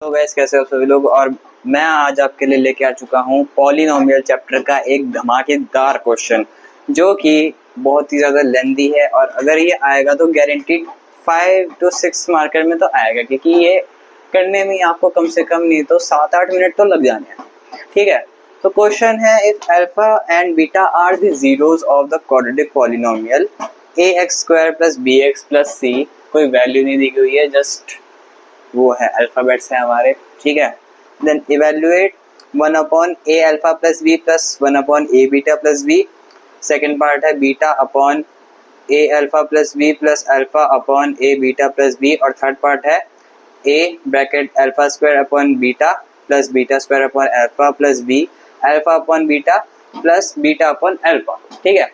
तो गैस कैसे हो सभी लोग। और मैं आज आपके लिए लेके आ चुका हूँ पॉलिनोमियल चैप्टर का एक धमाकेदार क्वेश्चन जो कि बहुत ही ज़्यादा लेंदी है। और अगर ये आएगा तो गारंटीड 5 to 6 मार्कर में तो आएगा, क्योंकि ये करने में आपको कम से कम नहीं तो 7-8 मिनट तो लग जाने हैं। ठीक है, तो क्वेश्चन है, if alpha and beta are the zeros of the quadratic polynomial ax² + bx + c, कोई वैल्यू नहीं दी गई है, जस्ट वो है अल्फाबेट्स हैं हमारे। ठीक है, then evaluate 1/a alpha plus b plus 1/a beta plus b। Second part है beta upon a alpha plus b plus alpha upon a beta plus b। और थर्ड पार्ट है a bracket alpha square upon beta plus beta square upon alpha plus b alpha upon beta plus beta upon alpha. ठीक है,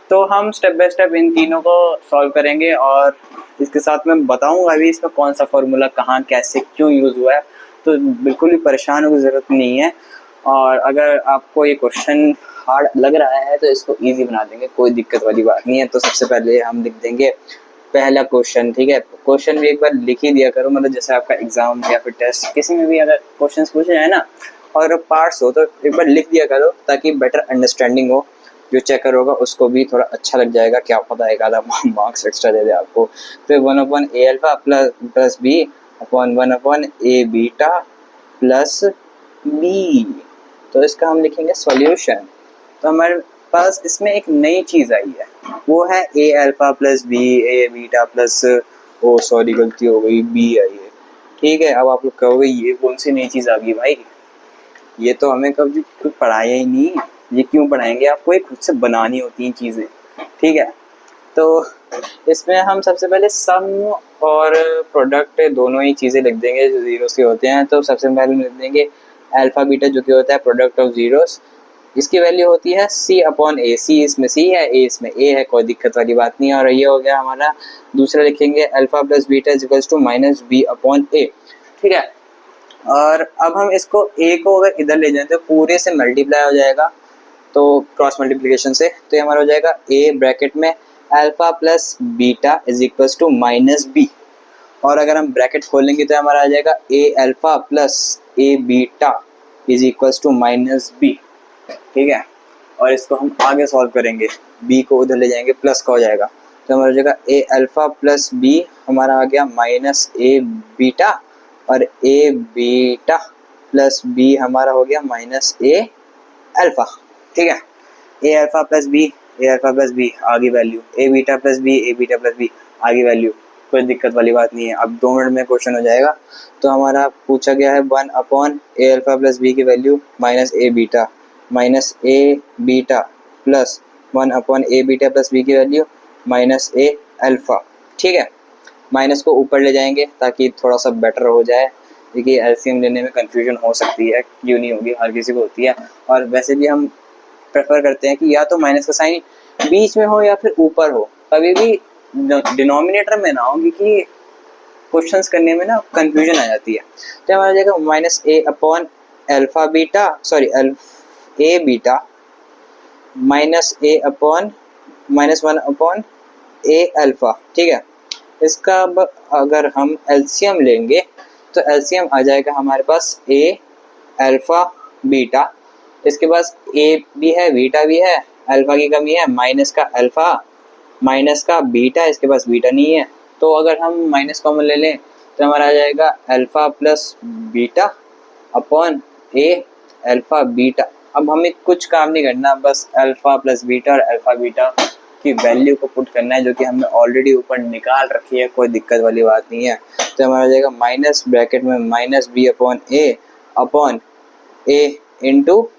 तो हम step by step in तीनों को solve करेंगे और इसके साथ मैं बताऊंगा अभी इसमें कौन सा फॉर्मूला कहाँ कैसे क्यों यूज़ हुआ है। तो बिल्कुल भी परेशान होने की ज़रूरत नहीं है। और अगर आपको ये क्वेश्चन हार्ड लग रहा है तो इसको इजी बना देंगे, कोई दिक्कत वाली बात नहीं है। तो सबसे पहले हम लिख देंगे पहला क्वेश्चन। ठीक है, क्वेश्चन भी एक बार लिख ही दिया करो, मतलब जैसे आपका एग्जाम या फिर टेस्ट किसी में भी अगर क्वेश्चन पूछे जाए ना और पार्ट्स हो तो एक बार लिख दिया करो ताकि बेटर अंडरस्टैंडिंग हो। जो चेकर होगा उसको भी थोड़ा अच्छा लग जाएगा, क्या पता एक आधा मार्क्स एक्स्ट्रा दे दे आपको। तो 1/a alpha plus b upon 1/a beta plus b। तो इसका हम लिखेंगे सॉल्यूशन। तो हमारे पास इसमें एक नई चीज़ आई है, वो है a alpha plus b a beta plus, oh sorry गलती हो गई, b आई है। ठीक है, अब आप लोग कहोगे ये कौन सी नई चीज़ आ गई भाई, ये तो हमें कभी कुछ पढ़ाया ही नहीं, ये क्यों पढ़ाएंगे आपको, ये खुद से बनानी होती हैं चीज़ें। ठीक है, तो इसमें हम सबसे पहले सम और प्रोडक्ट दोनों ही चीज़ें लिख देंगे जो जीरोस के होते हैं। तो सबसे पहले लिख देंगे अल्फा बीटा जो कि होता है प्रोडक्ट ऑफ जीरोस, इसकी वैल्यू होती है c/a। c इसमें c है, a इसमें a है, कोई दिक्कत वाली बात नहीं है। और ये हो गया हमारा दूसरा, लिखेंगे alpha plus beta equals to -b/a। ठीक है, और अब हम इसको a को अगर इधर ले जाए तो पूरे से मल्टीप्लाई हो जाएगा, तो क्रॉस मल्टीप्लिकेशन से। तो ये हमारा हो जाएगा a ब्रैकेट में alpha plus beta is equals to -b। और अगर हम ब्रैकेट खोलेंगे तो हमारा आ जाएगा a alpha plus a beta is equals to -b। ठीक है, और इसको हम आगे सॉल्व करेंगे, b को उधर ले जाएंगे प्लस का हो जाएगा। तो हमारा हो जाएगा a अल्फा प्लस b हमारा आ गया -a बीटा, और a बीटा प्लस b हमारा हो गया -a अल्फा। ठीक है, a अल्फा प्लस b आगे value, a beta plus b आगे वैल्यू, कोई दिक्कत वाली बात नहीं है। अब 2 मिनट में क्वेश्चन हो जाएगा। तो हमारा पूछा गया है 1/a अल्फा प्लस b की value -a beta plus 1/a beta plus b की वैल्यू -a अल्फा। ठीक है, माइनस को ऊपर ले जाएंगे ताकि थोड़ा सा बेटर हो जाए, क्योंकि एलसीएम लेने में कंफ्यूजन हो सकती है, क्यों नहीं होगी, हर किसी को होती है। और वैसे भी हम प्रेफर करते हैं कि या तो माइनस का साइन बीच में हो या फिर ऊपर हो, कभी भी डिनोमिनेटर में ना हो, क्योंकि क्वेश्चंस करने में ना कंफ्यूजन आ जाती है। तो हमारा जाएगा -a upon alpha beta, sorry a beta -a upon -1/a alpha. ठीक है, इसका अब अगर हम एलसीएम लेंगे तो एलसीएम आ जाएगा हमारे पास a अल्फा बीटा, इसके पास a भी है बीटा भी है, अल्फा की कमी है, माइनस का अल्फा माइनस का बीटा, इसके पास बीटा नहीं है। तो अगर हम माइनस कॉमन ले लें तो हमारा आ जाएगा alpha plus beta upon a alpha beta. अब हमें कुछ काम नहीं करना, बस अल्फा प्लस बीटा और अल्फा बीटा की वैल्यू को पुट करना है, जो कि हमने ऑलरेडी ऊपर निकाल रखी है, कोई दिक्कत वाली बात नहीं है। तो हमारा हो जाएगा माइनस ब्रैकेट में -b upon a into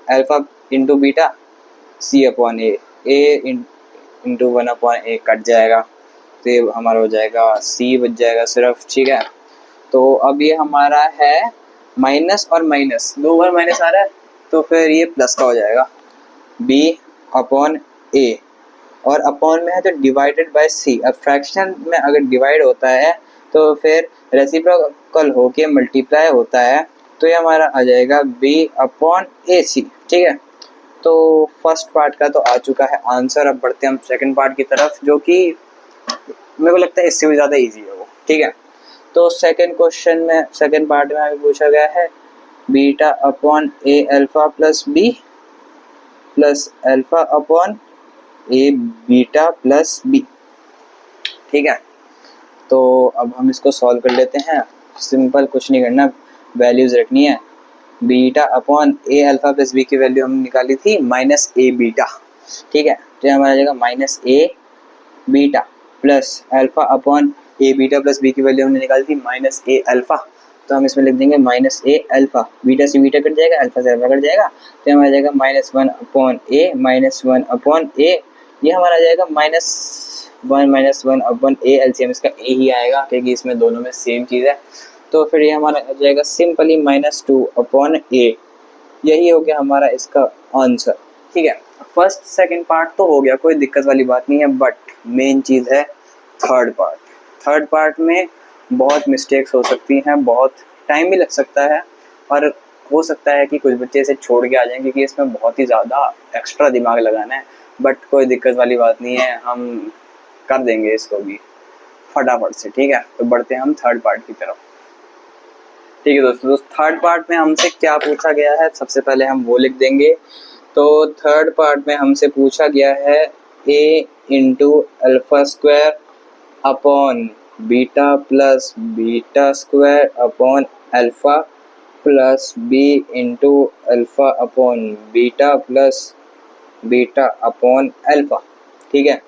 alpha into beta c/a, a into 1/a cut जाएगा, तो ये हमारा हो जाएगा c बच जाएगा सिर्फ। ठीक है, तो अब ये हमारा है माइनस और माइनस, 2 बार माइनस आ रहा है तो फिर ये प्लस का हो जाएगा b/a, और अपॉन में है तो डिवाइडेड बाय c। अब फ्रैक्शन में अगर डिवाइड होता है तो फिर रेसिप्रोकल होके मल्टीप्लाई होता है, तो ये हमारा आ जाएगा b/ac। ठीक है, तो फर्स्ट पार्ट का तो आ चुका है आंसर। अब बढ़ते हैं हम सेकंड पार्ट की तरफ, जो कि मेरे को लगता है इससे भी ज़्यादा इजी है वो। ठीक है, तो सेकंड क्वेश्चन में, सेकंड पार्ट में हमें पूछा गया है beta upon A alpha plus B plus alpha upon A beta plus B. ठीक है, तो अब हम इसको सॉल्व कर लेते हैं। सिंपल, कुछ नहीं करना, वैल्यूज रखनी है। Beta upon A alpha plus B की वैल्यू हमने निकाली थी माइनस ए बीटा। ठीक है, तो हमारा आ जाएगा minus A beta plus alpha upon A beta plus B की वैल्यू हमने निकाली थी माइनस ए अल्फा। तो हम इसमें लिख देंगे माइनस ए अल्फा, बीटा से बीटा कट जाएगा, अल्फा से अल्फा कट जाएगा, तो हमारा आ जाएगा माइनस वन अपॉन ए माइनस वन अपॉन ए। ये हमारा आ जाएगा माइनस वन अपॉन ए, एलसीएम इसका ए ही आएगा क्योंकि इसमें दोनों में सेम चीज़ है। तो फिर ये हमारा आ जाएगा सिंपली माइनस टू अपॉन ए। यही हो गया हमारा इसका आंसर। ठीक है, फर्स्ट सेकंड पार्ट तो हो गया, कोई दिक्कत वाली बात नहीं है, बट मेन चीज़ है थर्ड पार्ट। थर्ड पार्ट में बहुत मिस्टेक्स हो सकती हैं, बहुत टाइम भी लग सकता है, और हो सकता है कि कुछ बच्चे इसे छोड़ के आ जाएं क्योंकि इसमें बहुत ही ज़्यादा एक्स्ट्रा दिमाग लगाना है। बट कोई दिक्कत वाली बात नहीं है, हम कर देंगे इसको भी फटाफट से। ठीक है, तो बढ़ते हैं हम थर्ड पार्ट की तरफ। ठीक है दोस्तों, थर्ड पार्ट में हमसे क्या पूछा गया है, सबसे पहले हम वो लिख देंगे। तो थर्ड पार्ट में हमसे पूछा गया है a into alpha square upon beta plus beta square upon alpha plus b into alpha upon beta plus beta upon alpha. ठीक है,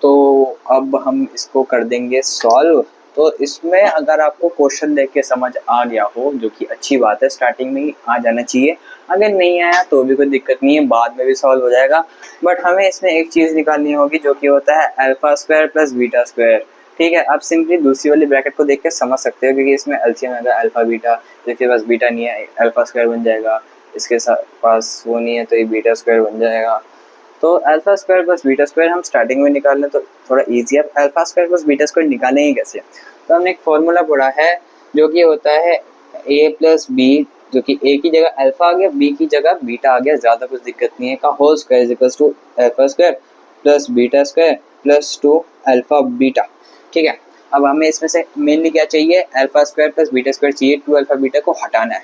तो अब हम इसको कर देंगे सॉल्व। तो इसमें अगर आपको क्वेश्चन देख के समझ आ गया हो, जो कि अच्छी बात है, स्टार्टिंग में ही आ जाना चाहिए। अगर नहीं आया तो भी कोई दिक्कत नहीं है, बाद में भी सॉल्व हो जाएगा। बट हमें इसमें एक चीज़ निकालनी होगी जो कि होता है alpha square plus beta square. ठीक है, आप सिंपली दूसरी वाली ब्रैकेट को देख के समझ सकते हो क्योंकि इसमें एलसीएम अगर अल्फा बीटा, जिसके पास बीटा नहीं है अल्फा स्क्वायर बन जाएगा, इसके पास वो नहीं है तो ये बीटा स्क्वायर बन जाएगा। तो alpha square plus beta square हम स्टार्टिंग में निकाल लें तो थोड़ा इजी है। Alpha square plus beta square निकालेंगे कैसे? तो हमने एक फॉर्मूला पढ़ा है जो कि होता है a प्लस बी, जो कि a की जगह अल्फा आ गया, b की जगह बीटा आ गया, ज़्यादा कुछ दिक्कत नहीं है, का whole square is equals to alpha square plus beta square plus two alpha beta. ठीक है, अब हमें इसमें से मेनली क्या चाहिए, alpha square plus beta square चाहिए, टू अल्फा बीटा को हटाना है।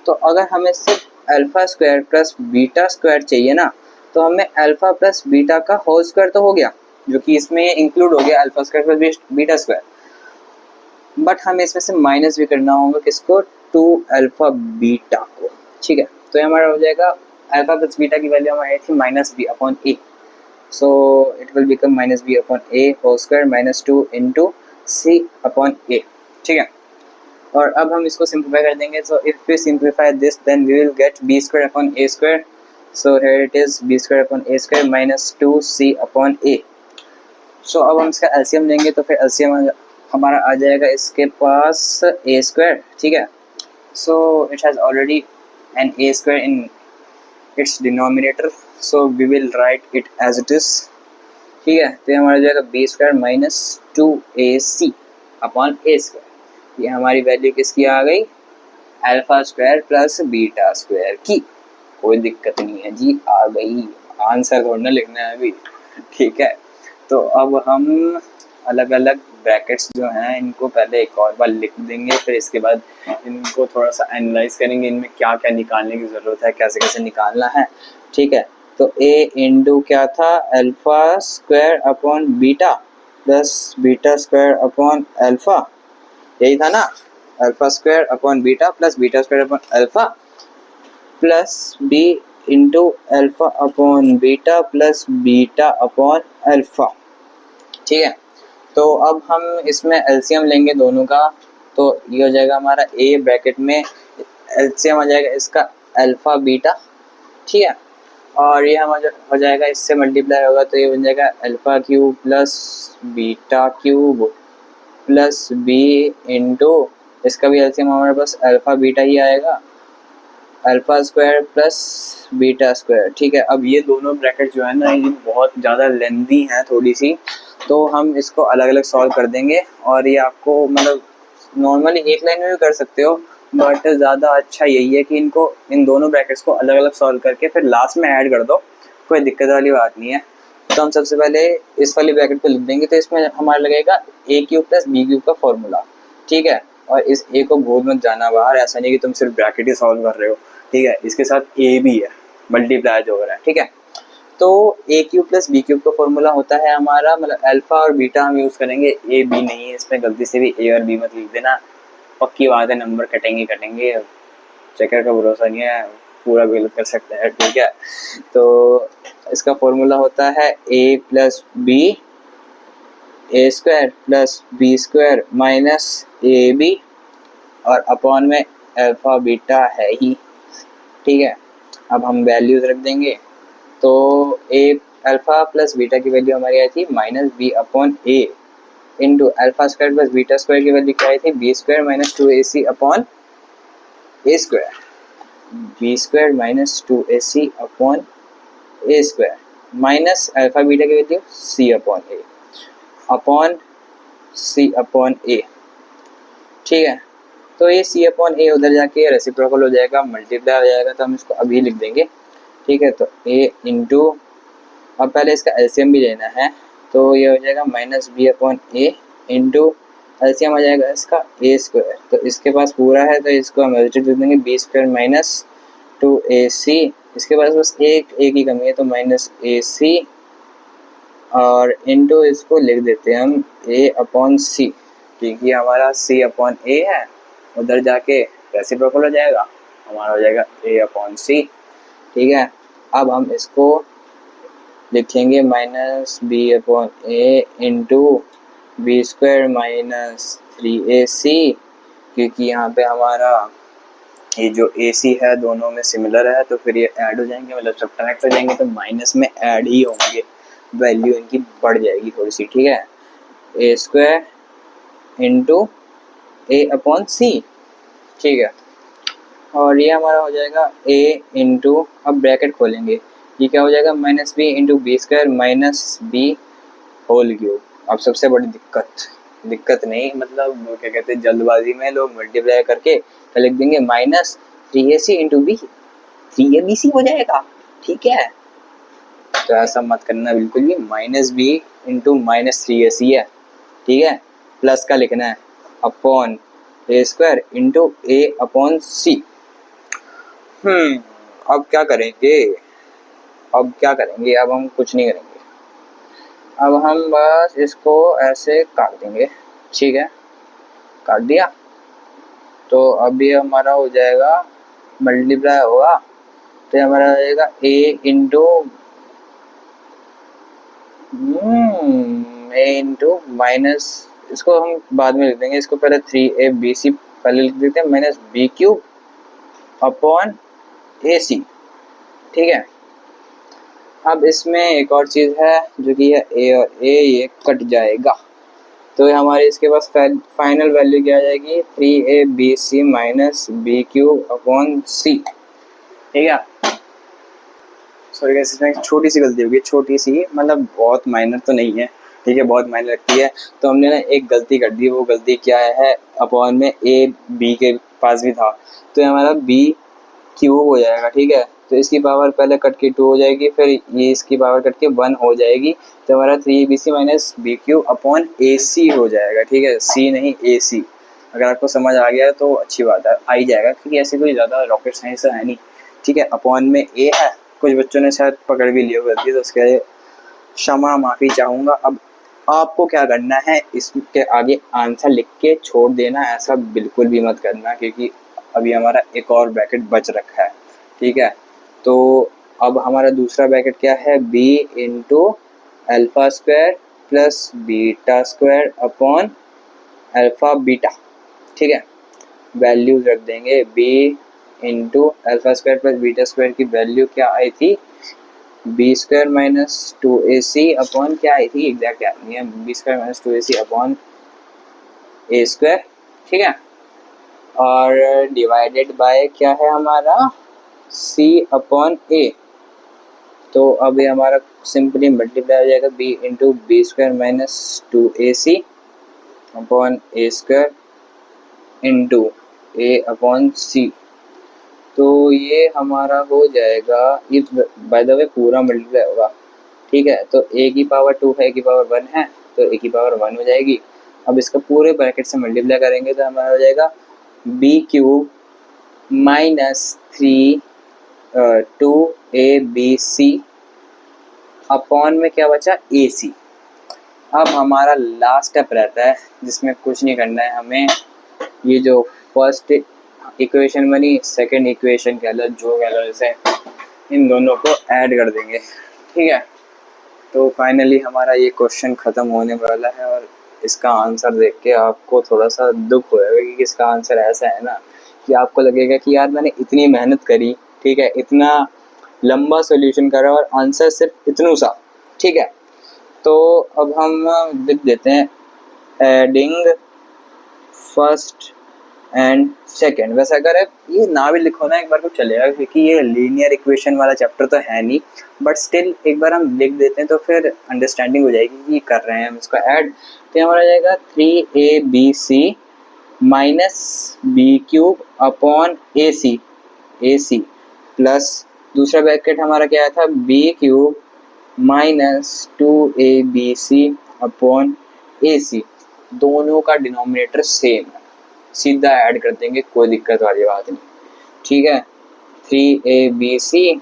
तो अगर हमें सिर्फ alpha square plus beta square चाहिए ना, तो हमें अल्फा प्लस बीटा का होल स्क्वायर तो हो गया, जो कि इसमें इंक्लूड हो गया alpha square plus beta square, but हमें इसमें से माइनस भी करना होगा किसको, टू अल्फा बीटा को। ठीक है, तो ये हमारा हो जाएगा अल्फा प्लस बीटा की वैल्यू हमारी थी minus B upon A, so it will become minus B upon A whole square minus two into C upon A. ठीक है, और अब हम इसको सिंप्लीफाई कर देंगे। So if we simplify this then we will get B square upon A square. So here it is B square upon A square minus two C upon A. So अब हम इसका एलसीएम लेंगे तो फिर LCM हमारा आ जाएगा इसके पास ए स्क्वायर। ठीक है, so it has already an A square in its denominator, so we will write it as it is. ठीक है, तो हमारा आ जाएगा B square minus two A C upon A square. ये हमारी वैल्यू किसकी आ गई, alpha square plus beta square की। कोई दिक्कत नहीं है जी, आ गई, आंसर थोड़ा लिखना है अभी। ठीक है, तो अब हम अलग अलग ब्रैकेट्स जो हैं इनको पहले एक और बार लिख देंगे, फिर इसके बाद इनको थोड़ा सा एनालाइज करेंगे, इनमें क्या क्या निकालने की ज़रूरत है, कैसे कैसे निकालना है। ठीक है, तो a इंटू क्या था, alpha square upon beta plus beta square upon alpha, यही था ना, alpha square upon beta plus beta square upon alpha plus b into alpha upon beta plus beta upon alpha. ठीक है, तो अब हम इसमें एलसीएम लेंगे दोनों का, तो ये हो जाएगा हमारा ए ब्रैकेट में एलसीएम आ जाएगा इसका अल्फा बीटा। ठीक है, और ये हम हो जाएगा, इससे मल्टीप्लाई होगा तो ये बन जाएगा alpha cube plus beta cube plus B into, इसका भी एलसीएम हमारे पास अल्फा बीटा ही आएगा, alpha square plus beta square. ठीक है, अब ये दोनों ब्रैकेट जो है ना ये बहुत ज़्यादा लेंदी हैं थोड़ी सी, तो हम इसको अलग अलग सॉल्व कर देंगे। और ये आपको मतलब नॉर्मली एक लाइन में भी कर सकते हो, बट ज़्यादा अच्छा यही है कि इनको इन दोनों ब्रैकेट्स को अलग अलग सॉल्व करके फिर लास्ट में ऐड कर दो, कोई दिक्कत वाली बात नहीं है। तो हम सबसे पहले इस वाली ब्रैकेट को लिख देंगे, तो इसमें हमारा लगेगा ए क्यूब प्लस बी क्यूब का फॉर्मूला। ठीक है। और इस ए को भूल मत जाना बाहर, ऐसा नहीं कि तुम सिर्फ ब्रैकेट ही सॉल्व कर रहे हो, ठीक है। इसके साथ ए भी है, मल्टीप्लाई जो हो रहा है, ठीक है। तो ए क्यूब प्लस बी क्यूब का फॉर्मूला होता है हमारा, मतलब अल्फा और बीटा हम यूज करेंगे, ए बी नहीं है इसमें, गलती से भी ए और बी मत लिख देना, पक्की बात है नंबर कटेंगे। चेकर का भरोसा नहीं है, पूरा गलत कर सकते हैं, ठीक है। तो इसका फॉर्मूला होता है A plus B A square plus B square minus A B, और अपॉन में अल्फा बीटा है ही, ठीक है। अब हम वैल्यूज रख देंगे, तो ए अल्फा प्लस बीटा की वैल्यू हमारी आई थी minus B upon A into alpha square plus beta square की वैल्यू क्या आई थी, B square minus 2ac upon A square, B square minus 2ac upon A square minus alpha beta की value c upon A, ठीक है। तो ये c upon ए उधर जाके रेसिप्रोकल हो जाएगा, मल्टीप्लाई हो जाएगा, तो हम इसको अभी लिख देंगे, ठीक है। तो a इंटू, अब पहले इसका एलसीएम भी लेना है, तो ये हो जाएगा minus B upon A into LCM आ जाएगा इसका ए स्क्वायर, तो इसके पास पूरा है तो इसको हम एलसीएम लिख देंगे बी स्क्वायर माइनस 2ac, इसके पास बस एक ए की कमी है तो माइनस ए सी, और इंटू इसको लिख देते हैं हम ए अपॉन सी, क्योंकि हमारा सी अपॉन ए है, उधर जाके रेसिप्रोकल हो जाएगा, हमारा हो जाएगा ए अपॉन सी, ठीक है। अब हम इसको लिखेंगे minus B upon A into B square minus 3ac, क्योंकि यहाँ पे हमारा ये जो ac है दोनों में सिमिलर है, तो फिर ये ऐड हो जाएंगे, मतलब सब्ट्रैक्ट हो जाएंगे, तो माइनस में ऐड ही होंगे, वैल्यू इनकी बढ़ जाएगी थोड़ी सी, ठीक है। ए स्क्वायर इंटू ए अपॉन सी, ठीक है। और ये हमारा हो जाएगा ए इंटू, अब ब्रैकेट खोलेंगे, ये क्या हो जाएगा minus B into B square minus B whole cube. अब सबसे बड़ी दिक्कत नहीं, मतलब क्या कहते हैं, जल्दबाजी में लोग मल्टीप्लाई करके लिख देंगे minus 3ac into B, 3abc हो जाएगा, ठीक है। तो ऐसा मत करना बिल्कुल भी, minus B into minus 3ac है, ठीक है। प्लस का लिखना है upon A square into A upon सी। अब क्या करेंगे, अब हम कुछ नहीं करेंगे, अब हम बस इसको ऐसे काट देंगे, ठीक है। काट दिया, तो अभी हमारा हो जाएगा मल्टीप्लाई होगा, तो हमारा हो जाएगा ए इंटू माइनस, इसको हम बाद में लिख देंगे, इसको पहले 3abc पहले लिख देते हैं, minus B cube upon A सी, ठीक है। अब इसमें एक और चीज़ है जो कि है ए और ए, ये कट जाएगा, तो हमारे इसके पास फाइनल वैल्यू क्या आ जाएगी, 3abc minus B cube upon C, ठीक है। सॉरी गाइस, इसमें एक छोटी सी गलती होगी, छोटी सी मतलब बहुत माइनर तो नहीं है, ठीक है, बहुत माइनर लगती है, तो हमने ना एक गलती कर दी, वो गलती क्या है, अपॉन में ए बी के पास भी था, तो हमारा बी क्यूब हो जाएगा, ठीक है। तो इसकी पावर पहले कट के 2 हो जाएगी, फिर ये इसकी पावर कट के 1 हो जाएगी, तो हमारा 3abc minus B cube upon A C हो जाएगा, ठीक है, सी नहीं ए सी। अगर आपको समझ आ गया तो अच्छी बात है, आ ही जाएगा, क्योंकि ऐसे कोई ज़्यादा रॉकेट साइंस है नहीं, ठीक है। अपॉन में ए है, कुछ बच्चों ने शायद पकड़ भी लिया गलती, तो उसके लिए क्षमा माफ़ी चाहूँगा। अब आपको क्या करना है, इसके आगे आंसर लिख के छोड़ देना, ऐसा बिल्कुल भी मत करना, क्योंकि अभी हमारा एक और ब्रैकेट बच रखा है, ठीक है। तो अब हमारा दूसरा ब्रैकेट क्या है, b into alpha square plus beta square upon alpha beta, ठीक है। वैल्यूज रख देंगे, b into alpha square plus beta square की वैल्यू क्या आई थी, B square minus 2ac upon क्या आई थी, एग्जैक्ट याद नहीं है, B square minus 2ac upon A square, ठीक है। और डिवाइडेड बाय क्या है हमारा, c अपॉन a, तो अब ये हमारा सिंपली मल्टीप्लाई हो जाएगा b into B square minus 2ac upon A square into a upon c, तो ये हमारा हो जाएगा, ये बाय द वे पूरा मल्टीप्लाई होगा, ठीक है। तो a की पावर 2 है, a की पावर 1 है, तो a की पावर 1 हो जाएगी, अब इसका पूरे ब्रैकेट से मल्टीप्लाई करेंगे तो हमारा हो जाएगा B cube minus 2abc upon में क्या बचा ए सी। अब हमारा लास्ट स्टेप रहता है जिसमें कुछ नहीं करना है हमें, ये जो फर्स्ट इक्वेशन बनी सेकंड इक्वेशन कह लो जो कह लो, जैसे इन दोनों को ऐड कर देंगे, ठीक है। तो फाइनली हमारा ये क्वेश्चन ख़त्म होने वाला है और इसका आंसर देख के आपको थोड़ा सा दुख होएगा कि इसका आंसर ऐसा है ना कि आपको लगेगा कि यार मैंने इतनी मेहनत करी, ठीक है, इतना लंबा सॉल्यूशन करा और आंसर सिर्फ इतना सा, ठीक है। तो अब हम लिख देते हैं एडिंग फर्स्ट एंड सेकेंड। वैसे अगर ये ना भी लिखो ना एक बार तो चलेगा क्योंकि ये लीनियर इक्वेशन वाला चैप्टर तो है नहीं, बट स्टिल एक बार हम लिख देते हैं तो फिर अंडरस्टैंडिंग हो जाएगी कि कर रहे हैं हम इसको ऐड। तो हमारा जाएगा 3abc minus B cube upon A C plus दूसरा ब्रैकेट हमारा क्या था B cube minus 2abc upon A C. दोनों का डिनोमिनेटर सेम है, सीधा ऐड कर देंगे, कोई दिक्कत वाली बात नहीं, ठीक है। 3abc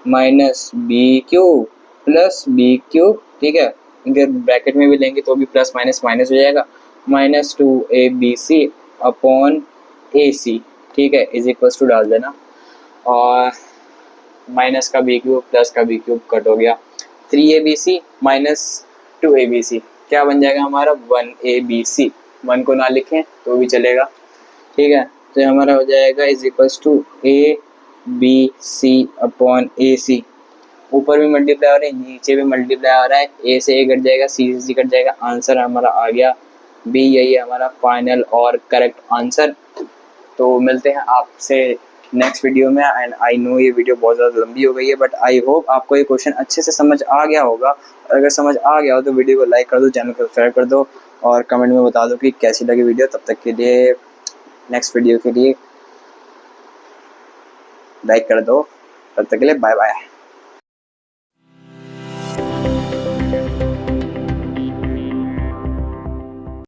minus B cube plus B cube, ठीक है, इनके ब्रैकेट में भी लेंगे तो भी प्लस माइनस माइनस हो जाएगा, माइनस 2abc अपॉन ए सी, ठीक है, इज इक्वल्स टू डाल देना और माइनस का बी क्यूब प्लस का बी क्यूब कट हो गया। 3abc माइनस 2abc क्या बन जाएगा हमारा 1abc, 1 को ना लिखें तो भी चलेगा, ठीक है। तो हमारा हो जाएगा is equals to A B C upon A C. ऊपर भी मल्टीप्लाई हो रहा है नीचे भी मल्टीप्लाई हो रहा है, ए से ए कट जाएगा सी से सी कट जाएगा, आंसर हमारा आ गया बी। यही है हमारा फाइनल और करेक्ट आंसर। तो मिलते हैं आपसे नेक्स्ट वीडियो में। एंड आई नो ये वीडियो बहुत ज़्यादा लंबी हो गई है बट आई होप आपको ये क्वेश्चन अच्छे से समझ आ गया होगा। अगर समझ आ गया हो तो वीडियो को लाइक कर दो, चैनल को सब्सक्राइब कर दो और कमेंट में बता दो कि कैसी लगी वीडियो। तब तक के लिए नेक्स्ट वीडियो के लिए लाइक कर दो, तब तक के लिए बाय बाय।